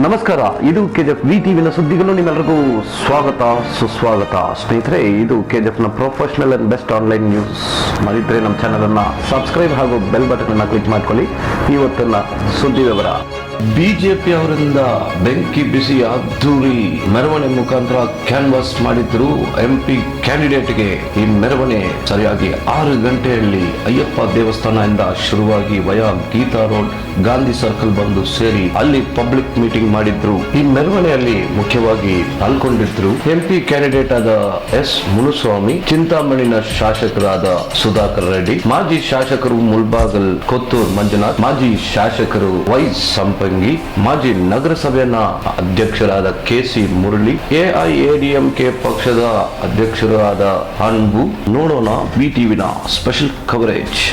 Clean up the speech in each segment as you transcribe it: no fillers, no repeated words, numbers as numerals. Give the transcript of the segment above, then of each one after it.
ನಮಸ್ಕಾರ, ಇದು ಕೆಜಿಎಫ್ ಟಿವಿನ ಸುದ್ದಿಗಳು. ನಿಮ್ಮೆಲ್ಲರಿಗೂ ಸ್ವಾಗತ ಸುಸ್ವಾಗತ. ಸ್ನೇಹಿತರೆ, ಇದು ಕೆಜಿಎಫ್ ನ professional and best online news. ಮಾಡಿದ್ರೆ ನಮ್ಮ ಚಾನಲ್ ಅನ್ನ ಸಬ್ಸ್ಕ್ರೈಬ್ ಹಾಗೂ ಬೆಲ್ ಬಟನ್ ಅನ್ನ ಕ್ಲಿಕ್ ಮಾಡ್ಕೊಳ್ಳಿ. ಇವತ್ತಿನ ಸುದ್ದಿ ವಿವರ. ಬಿಜೆಪಿ ಅವರಿಂದ ಬೆಂಕಿ ಬಿಸಿ ಅದ್ದೂರಿ ಮೆರವಣಿಗೆ ಮುಖಾಂತರ ಕ್ಯಾನ್ವಾಸ್ ಮಾಡಿದ್ರು ಎಂಪಿ ಕ್ಯಾಂಡಿಡೇಟ್ಗೆ. ಈ ಮೆರವಣಿಗೆ ಸರಿಯಾಗಿ 6 ಗಂಟೆಯಲ್ಲಿ ಅಯ್ಯಪ್ಪ ದೇವಸ್ಥಾನದಿಂದ ಶುರುವಾಗಿ via Geetha road, Gandhi circle ಬಂದು ಸೇರಿ ಅಲ್ಲಿ ಪಬ್ಲಿಕ್ ಮೀಟಿಂಗ್ ಮಾಡಿದ್ರು. ಈ ಮೆರವಣಿಗೆಯಲ್ಲಿ ಮುಖ್ಯವಾಗಿ ಪಾಲ್ಗೊಂಡಿದ್ರು ಎಂಪಿ ಕ್ಯಾಂಡಿಡೇಟ್ ಆದ ಎಸ್ ಮುನುಸ್ವಾಮಿ, ಚಿಂತಾಮಣಿನ ಶಾಸಕರಾದ ಸುಧಾಕರ್ ರೆಡ್ಡಿ, ಮಾಜಿ ಶಾಸಕರು ಮುಲ್ಬಾಗಲ್ ಕೊತ್ತೂರ್ ಮಂಜುನಾಥ್, ಮಾಜಿ ಶಾಸಕರು ವೈ ಸಂಪಂಗಿ, ಮಾಜಿ ನಗರಸಭೆಯ ಅಧ್ಯಕ್ಷರಾದ ಕೆಸಿ ಮುರಳಿ, ಎಐಎಡಿಎಂಕೆ ಪಕ್ಷದ ಅಧ್ಯಕ್ಷರಾದ ಅನ್ಬು. ನೋಡೋಣ ಬಿಟಿವಿನ ಸ್ಪೆಷಲ್ ಕವರೇಜ್.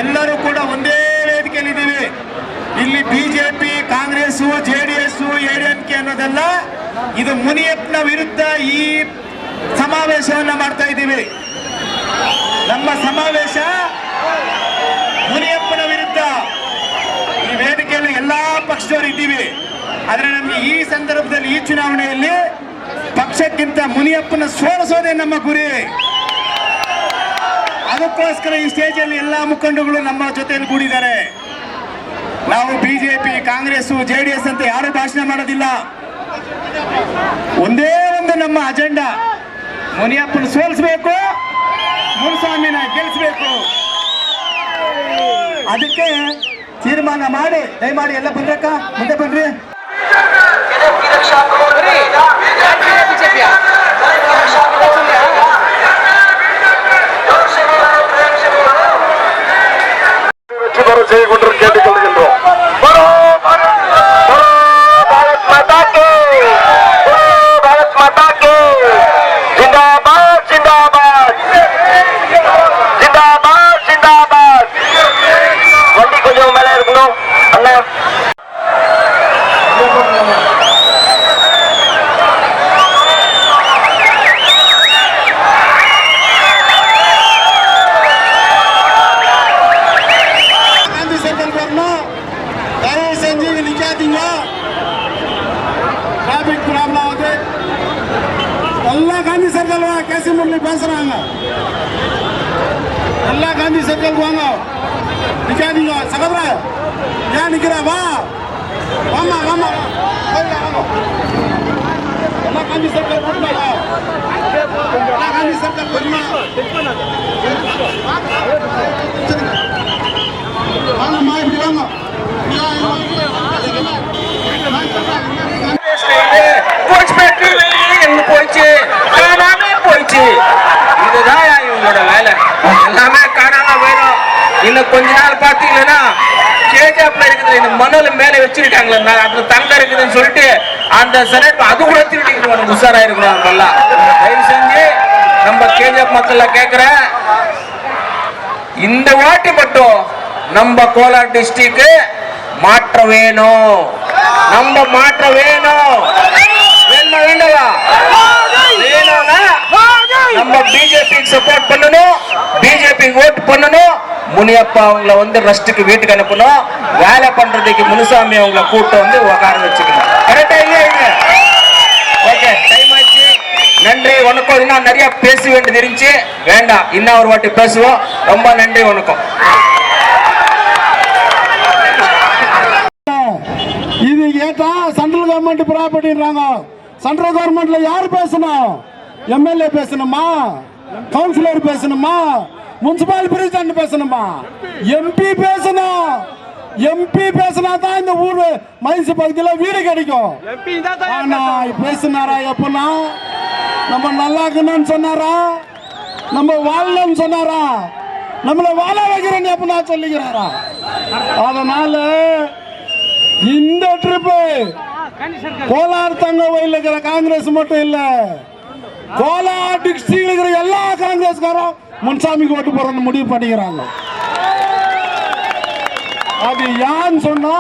ಎಲ್ಲರೂ ಕೂಡ ಒಂದೇ ವೇದಿಕೆಯಲ್ಲಿದ್ದೀವಿ. ಇಲ್ಲಿ ಬಿಜೆಪಿ, ಕಾಂಗ್ರೆಸ್, ಜೆಡಿಎಸ್, ಎಡಿಎಂಕೆ ಅನ್ನೋದಲ್ಲ. ಇದು ಮುನಿಯಪ್ಪನ ವಿರುದ್ಧ ಈ ಸಮಾವೇಶವನ್ನ ಮಾಡ್ತಾ ಇದ್ದೀವಿ. ನಮ್ಮ ಸಮಾವೇಶ ಮುನಿಯಪ್ಪನ ವಿರುದ್ಧ. ಈ ವೇದಿಕೆಯಲ್ಲಿ ಎಲ್ಲಾ ಪಕ್ಷದವರು ಇದ್ದೀವಿ. ಆದ್ರೆ ನಮ್ಗೆ ಈ ಸಂದರ್ಭದಲ್ಲಿ, ಈ ಚುನಾವಣೆಯಲ್ಲಿ ಪಕ್ಷಕ್ಕಿಂತ ಮುನಿಯಪ್ಪನ ಸೋಲಿಸೋದೇ ನಮ್ಮ ಗುರಿ. ಅದಕ್ಕೋಸ್ಕರ ಈ ಸ್ಟೇಜ್ ಅಲ್ಲಿ ಎಲ್ಲಾ ಮುಖಂಡಗಳು ನಮ್ಮ ಜೊತೆಯಲ್ಲಿ ಕೂಡಿದ್ದಾರೆ. ನಾವು ಬಿಜೆಪಿ, ಕಾಂಗ್ರೆಸ್, ಜೆಡಿಎಸ್ ಅಂತ ಯಾರು ಭಾಷಣ ಮಾಡೋದಿಲ್ಲ. ಒಂದೇ ಒಂದು ನಮ್ಮ ಅಜೆಂಡಾ, ಮುನಿಯಪ್ಪನ ಸೋಲಿಸಬೇಕು, ಮುನುಸ್ವಾಮಿನ ಗೆಲ್ಲಿಸಬೇಕು. ಅದಕ್ಕೆ ತೀರ್ಮಾನ ಮಾಡಿ ದಯಮಾಡಿ ಎಲ್ಲ ಬಂದ್ರಕ್ಕ ಮುಂದೆ ಬನ್ರಿ. செய்யக்கொண்டிருக்க கேட்டுக்கொள்கின்றோம். பாரத் மாதா கே, பாரத் மாதா கே, ஜிந்தாபாத் ஜிந்தாபாத், ஜிந்தாபாத் ஜிந்தாபாத். வண்டி கொஞ்சம் மேலே இருக்கணும் அண்ணா. டிராபிக் ப்ராப்ளம் ஆகுது. எல்லாம் காந்தி சர்க்கிள் வாங்க, கேசி முரளி பேசுறாங்க. எல்லாம் காந்தி சர்க்கிள் வாங்க, நிக்காதீங்க. சகோதர ஏன் நிக்கிற? வா வாமா வாமா, எல்லாம் காந்தி சர்க்கிள் போட்டுமா, எல்லாம் காந்தி சர்க்கிள் போட்டுமா. வாங்கம்மா, இப்படி வாங்க. போயிடுச்சு, காணாம போயிடுச்சு. இதுதான் இவங்களோட வேலை. எல்லாமே காணாம போயிடும். இன்னும் கொஞ்ச நாள் பாத்தீங்கன்னா கேஜாப்ல இருக்குது, இந்த மணல் மேல வச்சிருக்காங்களா, அதுல தங்கம் இருக்குதுன்னு சொல்லிட்டு அந்த செனட் அது கூட திருடிக்கணும். உஷாரா இருக்கணும். நம்மெல்லாம் தயவு செஞ்சு நம்ம கேஜாப் மக்கள் கேட்கிறேன், இந்த வாட்டி மட்டும் நம்ம கோலார் டிஸ்ட்ரிக்ட் மாற்றம் வேணும். நம்ம மாற்றம் வேணும். வேண்டவா வேணும்னா நம்ம பிஜேபிக்கு சப்போர்ட் பண்ணணும், பிஜேபிக்கு ஓட் பண்ணணும். முனியப்பா அவங்கள ரெஸ்ட்டுக்கு வீட்டுக்கு அனுப்பணும். வேலை பண்றதுக்கு முனுசாமி அவங்கள கூட்டம் உட்கார வச்சுக்கணும். பார்த்தீங்கன்னா நிறைய பேச வேண்டியது இருந்துச்சு, வேண்டாம், இன்னும் ஒரு வாட்டி பேசுவோம். ரொம்ப நன்றி, வணக்கம். இது கேட்டா சென்ட்ரல் கவர்மெண்ட் ப்ராப்பர்ட்டின்றாங்க. சென்ட்ரல் கவர்மெண்ட்ல யார் பேசணும்? எம்எல்ஏ பேசணுமா? கவுன்சிலர் பேசணுமா? முனிசிபல் பிரசிடென்ட் பேசணுமா? எம்பி பேசணும். எம்பி பேசினா தான் இந்த ஊர் மைன்ஸ் பகுதியில் வீடு கிடைக்கும். ஆனா பேசினாரா? எப்பனா நம்ம நல்லா இருக்கணும்னு சொன்னாரா? நம்ம வாழணும்னு சொன்னாரா? நம்மளை வாழ வைக்கிறேன்னு எப்பனா சொல்லிக்கிறாரா? அதனால இந்த ட்ரிப்பு கோலார் தங்க வயலில் இருக்கிற காங்கிரஸ் மட்டும் இல்ல, கோலார் டிஸ்ட்ரிக்ட்ல இருக்கிற எல்லா காங்கிரஸ்காரும் முன்சாமிக்கு ஓட்டு போறன்னு முடிவு பண்ணிக்கிறாங்க. அது யான்னு சொன்னா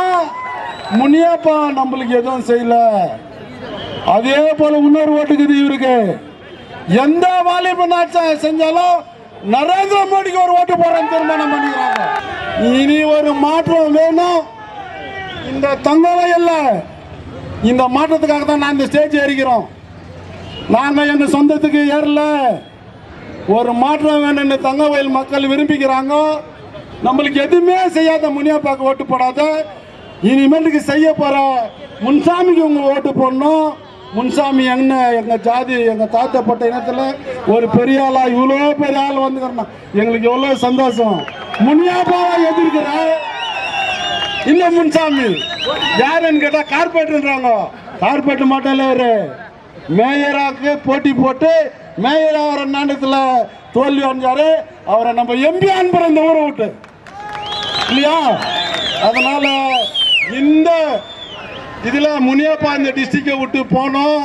முனியப்பா நம்மளுக்கு எதுவும் செய்யல. அதே போல இன்னொரு ஓட்டுக்குது இவருக்கு. எந்த வாலிப செஞ்சாலும் நரேந்திர மோடிக்கு ஒரு ஓட்டு போறேன்னு தீர்மானம் பண்ணிக்கிறாங்க. இனி ஒரு மாற்றம் வேணும். இந்த தங்க வயல்ல இந்த மாற்றத்துக்காக தான் நான் இந்த ஸ்டேஜ் ஏறிக்கிறோம். நாங்க எங்க சொந்தத்துக்கு ஏறல. ஒரு மாற்றம் வேணும்னு தங்க வயல் மக்கள் விரும்பிக்கிறாங்க. நம்மளுக்கு எதுவுமே செய்யாத முனியப்பாக்கு ஓட்டு போடாத, இனிமேலுக்கு செய்ய போற முன்சாமிக்கு உங்க ஓட்டு போடணும். முன்சாமி என்ன எங்க ஜாதி, எங்க தாத்தப்பட்ட இனத்துல ஒரு பெரிய ஆளா, இவ்வளோ பெரிய ஆள் வந்துக்கிறோம், எங்களுக்கு எவ்வளவு சந்தோஷம். முனியப்பாவை எதிர்க்கிற இந்த முன்சாமி யாருன்னு கேட்டா கார்பரேட்ன்றாங்க. கார்பரேட் மட்டும் இல்ல, ஒரு மேயராக்கு போட்டி போட்டு மேயர் ஆகிற நாண்டத்துல தோல்வி அடைஞ்சாரு. அவரை நம்ம எம்பி அனுப்புற இந்த ஊரை விட்டு இல்லையா? அதனால இந்த இதுல முனியப்பா இந்த டிஸ்ட்ரிக்டை விட்டு போனோம்.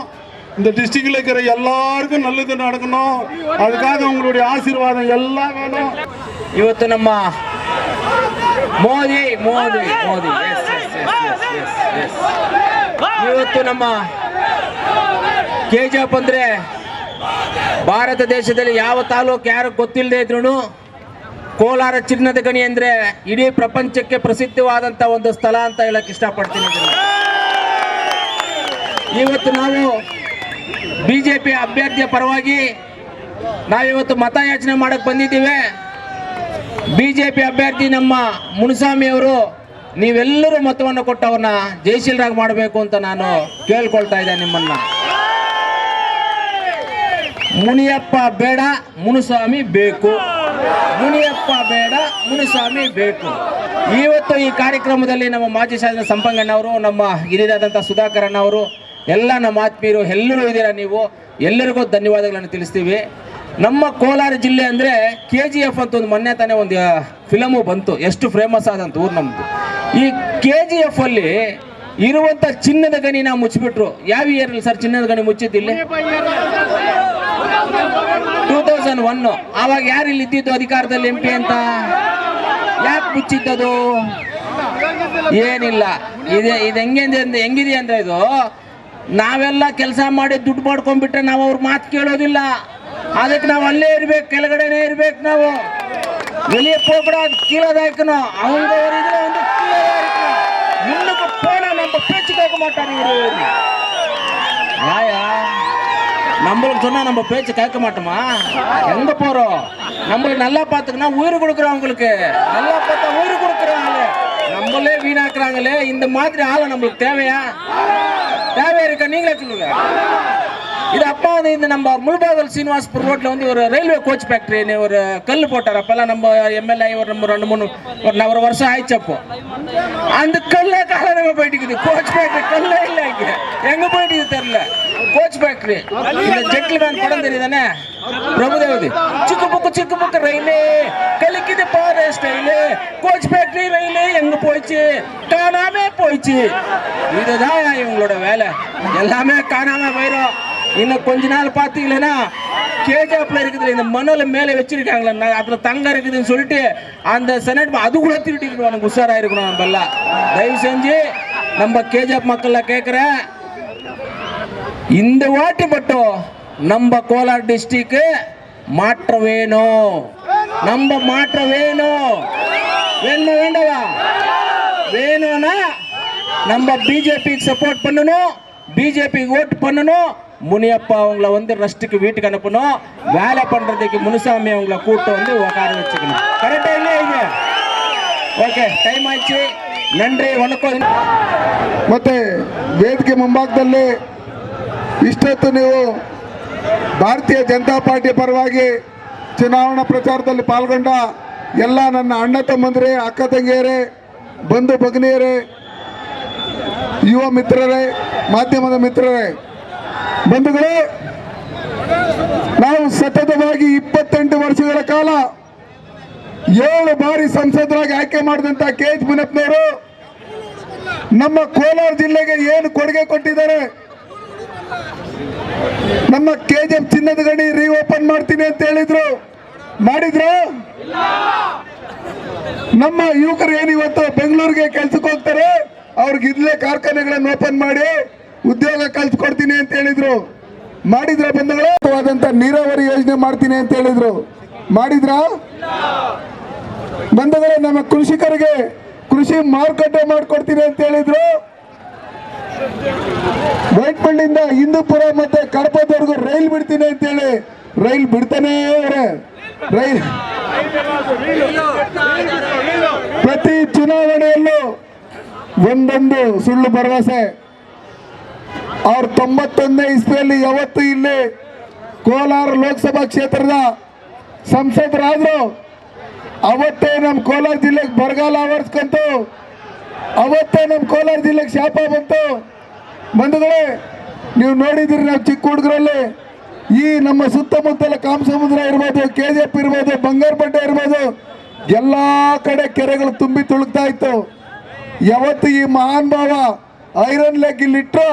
இந்த டிஸ்ட்ரிக்ட்ல இருக்கிற எல்லாருக்கும் நல்லது நடக்கணும். அதுக்காக உங்களுடைய ஆசீர்வாதம் எல்லாம் வேணும். ಇವತ್ತು ನಮ್ಮ ಮೋದಿ ಮೋದಿ ಮೋದಿ ಇವತ್ತು ನಮ್ಮ ಕೆಜಿಎಫ್ ಅಂದ್ರೆ ಭಾರತ ದೇಶದಲ್ಲಿ ಯಾವ ತಾಲೂಕು ಯಾರು ಗೊತ್ತಿಲ್ಲದೆ ಇದ್ರು ಕೋಲಾರ ಚಿನ್ನದ ಗಣಿ ಅಂದ್ರೆ ಇಡೀ ಪ್ರಪಂಚಕ್ಕೆ ಪ್ರಸಿದ್ಧವಾದಂತ ಒಂದು ಸ್ಥಳ ಅಂತ ಹೇಳಕ್ ಇಷ್ಟಪಡ್ತೀನಿ. ಇವತ್ತು ನಾವು ಬಿಜೆಪಿ ಅಭ್ಯರ್ಥಿಯ ಪರವಾಗಿ ನಾವಿವತ್ತು ಮತಯಾಚನೆ ಮಾಡಕ್ ಬಂದಿದ್ದೀವಿ. ಬಿಜೆಪಿ ಅಭ್ಯರ್ಥಿ ನಮ್ಮ ಮುನಿಸ್ವಾಮಿ ಅವರು ನೀವೆಲ್ಲರೂ ಮತವನ್ನು ಕೊಟ್ಟವ್ರನ್ನ ಜಯಶೀಲರಾಗಿ ಮಾಡಬೇಕು ಅಂತ ನಾನು ಕೇಳ್ಕೊಳ್ತಾ ಇದ್ದೇನೆ ನಿಮ್ಮನ್ನ. ಮುನಿಯಪ್ಪ ಬೇಡ, ಮುನಿಸ್ವಾಮಿ ಬೇಕು. ಮುನಿಯಪ್ಪ ಬೇಡ, ಮುನಿಸ್ವಾಮಿ ಬೇಕು. ಇವತ್ತು ಈ ಕಾರ್ಯಕ್ರಮದಲ್ಲಿ ನಮ್ಮ ಮಾಜಿ ಶಾಸಕ ಸಂಪಂಗಣ್ಣವರು, ನಮ್ಮ ಹಿರಿಯರಾದಂಥ ಸುಧಾಕರ್ ಅಣ್ಣವರು, ಎಲ್ಲ ನಮ್ಮ ಆತ್ಮೀಯರು ಎಲ್ಲರೂ ಇದ್ದೀರಾ. ನೀವು ಎಲ್ಲರಿಗೂ ಧನ್ಯವಾದಗಳನ್ನು ತಿಳಿಸ್ತೀವಿ. ನಮ್ಮ ಕೋಲಾರ ಜಿಲ್ಲೆ ಅಂದರೆ KGF ಅಂತ ಒಂದು ಮೊನ್ನೆ ತಾನೇ ಒಂದು ಫಿಲಮು ಬಂತು, ಎಷ್ಟು ಫೇಮಸ್ ಆದಂತ ಊರು ನಮ್ಮದು. ಈ KGF ಅಲ್ಲಿ ಇರುವಂಥ ಚಿನ್ನದ ಗಣಿನ ಮುಚ್ಚಿಬಿಟ್ರು. ಯಾವ ಇಯರ್ ಸರ್ ಚಿನ್ನದ ಗಣಿ ಮುಚ್ಚಿದ್ದಿಲ್ಲ? 2001. ಆವಾಗ ಯಾರು ಇಲ್ಲಿ ಇದ್ದಿದ್ದು ಅಧಿಕಾರದಲ್ಲಿ MP ಅಂತ? ಯಾಕೆ ಮುಚ್ಚಿದ್ದದು? ಏನಿಲ್ಲ. ಇದು ಹೆಂಗಿದೆ ಅಂದ್ರೆ, ಇದು ನಾವೆಲ್ಲ ಕೆಲಸ ಮಾಡಿ ದುಡ್ಡು ಮಾಡ್ಕೊಂಡ್ಬಿಟ್ರೆ ನಾವು ಅವ್ರ ಮಾತು ಕೇಳೋದಿಲ್ಲ. ಅದಕ್ಕೆ ನಾವು ಅಲ್ಲೇ ಇರ್ಬೇಕು, ಕೆಳಗಡೆನೇ ಇರ್ಬೇಕು. ನಾವು வெளியே போகக்கூடாது, கீழே தான் இருக்கணும். அவங்க ஒரு இதுல வந்து கீழே தான் இருக்கணும். முன்னுக்கு போனா நம்ம பேச்சு கேட்க மாட்டாங்க. யாயா நம்மளுக்கு சொன்னா நம்ம பேச்சு கேட்க மாட்டோமா? எங்க போறோம்? நம்மளுக்கு நல்லா பார்த்துக்கணும், உயிர் கொடுக்குறோம். அவங்களுக்கு நல்லா பார்த்தா உயிர் கொடுக்குறாங்களே, நம்மளே வீணாக்குறாங்களே. இந்த மாதிரி ஆளை நம்மளுக்கு தேவையா? தேவையா இருக்கா? நீங்களே சொல்லுங்க. இது அப்பா வந்து இந்த நம்ம முல்பாதல் சீனிவாஸ்பூர் ரோட்ல வந்து ஒரு ரயில்வே கோச் ஃபேக்டரி ஒரு கல் போட்டார். அப்பெல்லாம் நம்ம MLA ஒரு நம்ம 2-3 ஒரு வருஷம் ஆயிடுச்சு. அப்போ அந்த கல்ல காலமாக போயிட்டு இருக்குது. கோச் ஃபேக்டரி கல்லே இல்லை, இங்கே எங்க போயிட்டு தெரியல. கோச் ஃபேக்டரி இந்த ஜெட்லிமேன் படம் தெரியுதானே, பிரபுதேவதி. சிக்கு புக்கு ரயிலே கலிக்குது பாரு ஸ்டைலு. கோச் ஃபேக்டரி ரயிலே எங்க போயிடுச்சு? காணாமே போயிடுச்சு. இதுதான் இவங்களோட வேலை, எல்லாமே காணாம போயிடும். இன்னும் கொஞ்ச நாள் பார்த்தீங்கன்னா KGFல இருக்குது, இந்த மணல மேலே வச்சிருக்காங்களா, அதுல தங்கம் இருக்குதுன்னு சொல்லிட்டு அந்த செனட் அது கூட திருட்டிக்கிட்டு நமக்கு உஷாரா இருக்கணும். நம்ம எல்லாம் தயவு செஞ்சு நம்ம KGF மக்கள்ல கேட்கிறேன், இந்த வாட்டி மட்டும் நம்ம கோலார் டிஸ்ட்ரிக்ட் மாற்றம் வேணும். நம்ம மாற்றம் வேணும். வேணுமா வேண்டவா? வேணும்னா நம்ம பிஜேபிக்கு சப்போர்ட் பண்ணணும், பிஜேபிக்கு ஓட்டு பண்ணணும். முனியப்பா அவங்கள வந்து ரெஸ்ட்டுக்கு வீட்டுக்கு அனுப்பணும், வேலை பண்றதுக்கு முனுசாமி அவங்கள கூட்டு வந்து உட்கார வச்சுக்கணும். கரெக்டா இல்லையா இது? ಓಕೆ, ಟೈಮ್ ಆಯ್ತು. ನನ್ರಿ ವಣಕಂ. ಮತ್ತೆ ವೇದಿಕೆ ಮುಂಭಾಗದಲ್ಲಿ ಇಷ್ಟೊತ್ತು ನೀವು ಭಾರತೀಯ ಜನತಾ ಪಾರ್ಟಿ ಪರವಾಗಿ ಚುನಾವಣಾ ಪ್ರಚಾರದಲ್ಲಿ ಪಾಲ್ಗೊಂಡ ಎಲ್ಲ ನನ್ನ ಅಣ್ಣ ತಮ್ಮಂದಿರೇ, ಅಕ್ಕ ತಂಗಿಯರೇ, ಬಂಧು ಭಗಿನಿಯರೇ, ಯುವ ಮಿತ್ರರೇ, ಮಾಧ್ಯಮದ ಮಿತ್ರರೇ, ಬಂಧುಗಳೇ, ನಾವು ಸತತವಾಗಿ 28 ವರ್ಷಗಳ ಕಾಲ 7 ಬಾರಿ ಸಂಸದರಾಗಿ ಆಯ್ಕೆ ಮಾಡಿದಂತ KH ಮುನಿಯಪ್ಪನವರು ನಮ್ಮ ಕೋಲಾರ ಜಿಲ್ಲೆಗೆ ಏನು ಕೊಡುಗೆ ಕೊಟ್ಟಿದ್ದಾರೆ? ನಮ್ಮ KGF ಚಿನ್ನದ ಗಣಿ ರೀಓಪನ್ ಮಾಡ್ತೀನಿ ಅಂತ ಹೇಳಿದ್ರು, ಮಾಡಿದ್ರು? ನಮ್ಮ ಯುವಕರು ಏನು ಇವತ್ತು ಬೆಂಗಳೂರಿಗೆ ಕೆಲ್ಸಕ್ಕೆ ಹೋಗ್ತಾರೆ, ಅವ್ರಿಗೆ ಇಲ್ಲೇ ಕಾರ್ಖಾನೆಗಳನ್ನು ಓಪನ್ ಮಾಡಿ ಉದ್ಯೋಗ ಕಲ್ಸ್ಕೊಡ್ತೀನಿ ಅಂತ ಹೇಳಿದ್ರು, ಮಾಡಿದ್ರ? ಬಂಧುಗಳೇ, ನೀರಾವರಿ ಯೋಜನೆ ಮಾಡ್ತೀನಿ ಅಂತ ಹೇಳಿದ್ರು, ಮಾಡಿದ್ರ? ಬಂಧುಗಳೇ, ನಮ್ಮ ಕೃಷಿಕರಿಗೆ ಕೃಷಿ ಮಾರುಕಟ್ಟೆ ಮಾಡಿಕೊಡ್ತೀನಿ ಅಂತ ಹೇಳಿದ್ರು, ವೈಟ್ಫೀಲ್ಡಿಂದ ಹಿಂದೂಪುರ ಮತ್ತೆ ಕಡಪದವರೆಗೂ ರೈಲ್ ಬಿಡ್ತೀನಿ ಅಂತ ಹೇಳಿ ರೈಲ್ ಬಿಡ್ತಾನೇ ಅವರೇ. ರೈಲ್ ಪ್ರತಿ ಚುನಾವಣೆಯಲ್ಲೂ ಒಂದೊಂದು ಸುಳ್ಳು ಭರವಸೆ. ಅವ್ರು 91ನೇ ಇಸ್ವಿಯಲ್ಲಿ ಯಾವತ್ತು ಇಲ್ಲಿ ಕೋಲಾರ ಲೋಕಸಭಾ ಕ್ಷೇತ್ರದ ಸಂಸದರಾದ್ರು ಅವತ್ತೇ ನಮ್ಮ ಕೋಲಾರ ಜಿಲ್ಲೆಗೆ ಬರಗಾಲ ಆವರಿಸ್ಕೊಂತು, ಅವತ್ತೇ ನಮ್ಮ ಕೋಲಾರ ಜಿಲ್ಲೆಗೆ ಶಾಪ ಬಂತು. ಬಂಧುಗಳೇ, ನೀವು ನೋಡಿದಿರಿ, ನಾವು ಚಿಕ್ಕ ಹುಡುಗರಲ್ಲಿ ಈ ನಮ್ಮ ಸುತ್ತಮುತ್ತಲ ಕಾಮಸಮುದ್ರ ಇರ್ಬೋದು, KGF ಇರ್ಬೋದು, ಬಂಗಾರಪೇಟೆ ಇರ್ಬೋದು, ಎಲ್ಲ ಕಡೆ ಕೆರೆಗಳು ತುಂಬಿ ತುಳುಕ್ತಾ ಇತ್ತು. ಯಾವತ್ತು ಈ ಮಹಾನ್ ಭಾವ ಐರನ್ ಲೆಗ್ ಇಲ್ಲಿಟ್ಟು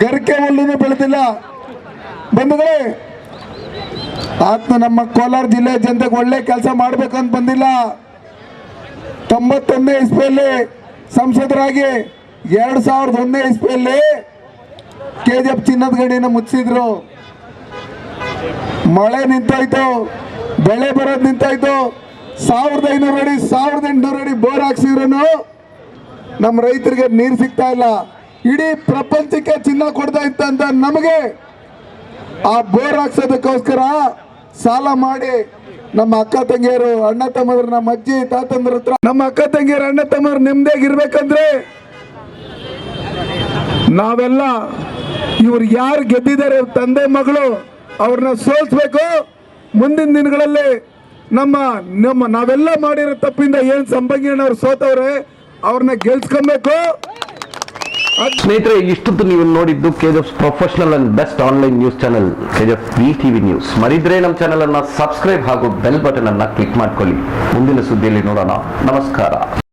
ಗರಿಕೆ ಹುಲ್ಲೂ ಬೆಳೆದಿಲ್ಲ. ಬಂಧುಗಳೇ, ಆತ್ಮ ನಮ್ಮ ಕೋಲಾರ ಜಿಲ್ಲೆ ಜನತೆಗೆ ಒಳ್ಳೆ ಕೆಲಸ ಮಾಡ್ಬೇಕಂತ ಬಂದಿಲ್ಲ. 91ನೇ ಇಸ್ವಿಯಲ್ಲಿ ಸಂಸದರಾಗಿ 2001ನೇ ಇಸ್ವಿಯಲ್ಲಿ KGF ಚಿನ್ನದ ಗಣಿನ ಮುಚ್ಚಿದ್ರು. ಮಳೆ ನಿಂತೋಯ್ತು, ಬೆಳೆ ಬರೋದು ನಿಂತೋಯ್ತು. 1500 ಅಡಿ 1800 ಅಡಿ ಬೋರ್ ಹಾಕ್ಸಿದ್ರು ನಮ್ಮ ರೈತರಿಗೆ ನೀರು ಸಿಗ್ತಾ ಇಲ್ಲ. ಇಡೀ ಪ್ರಪಂಚಕ್ಕೆ ಚಿನ್ನ ಕೊಡ್ತಾ ಇತ್ತಂತ ನಮಗೆ ಆ ಬೋರ್ ಹಾಕ್ಸೋದಕ್ಕೋಸ್ಕರ ಸಾಲ ಮಾಡಿ ನಮ್ಮ ಅಕ್ಕ ತಂಗಿಯರು, ಅಣ್ಣ ತಮ್ಮರು, ನಮ್ಮ ಅಜ್ಜಿ ತಾತಂದ್ರ ಹತ್ರ ನಮ್ಮ ಅಕ್ಕ ತಂಗಿಯರು, ಅಣ್ಣ ತಮ್ಮರು ನೆಮ್ಮದಿಯಾಗಿರ್ಬೇಕಂದ್ರೆ ನಾವೆಲ್ಲ ಇವ್ರು ಯಾರು ಗೆದ್ದಿದ್ದಾರೆ ತಂದೆ ಮಗಳು ಅವ್ರನ್ನ ಸೋಲ್ಸ್ಬೇಕು. ಮುಂದಿನ ದಿನಗಳಲ್ಲಿ ನಾವೆಲ್ಲ ಮಾಡಿರೋ ತಪ್ಪಿಂದ ಏನ್ ಸಂಭಂಗಿಯಣ್ಣವ್ರು ಸೋತವ್ರೆ ಅವ್ರನ್ನ ಗೆಲ್ಸ್ಕೊಬೇಕು. ಸ್ನೇಹಿತರೆ, ಇಷ್ಟೊತ್ತು ನೀವು ನೋಡಿದ್ದು KGF professional and best online news channel KGF VTV news. ಮರಿದ್ರೆ ನಮ್ಮ ಚಾನೆಲ್ ಅನ್ನ ಸಬ್ಸ್ಕ್ರೈಬ್ ಹಾಗೂ ಬೆಲ್ ಬಟನ್ ಅನ್ನ ಕ್ಲಿಕ್ ಮಾಡ್ಕೊಳ್ಳಿ. ಮುಂದಿನ ಸುದ್ದಿಯಲ್ಲಿ ನೋಡೋಣ. ನಮಸ್ಕಾರ.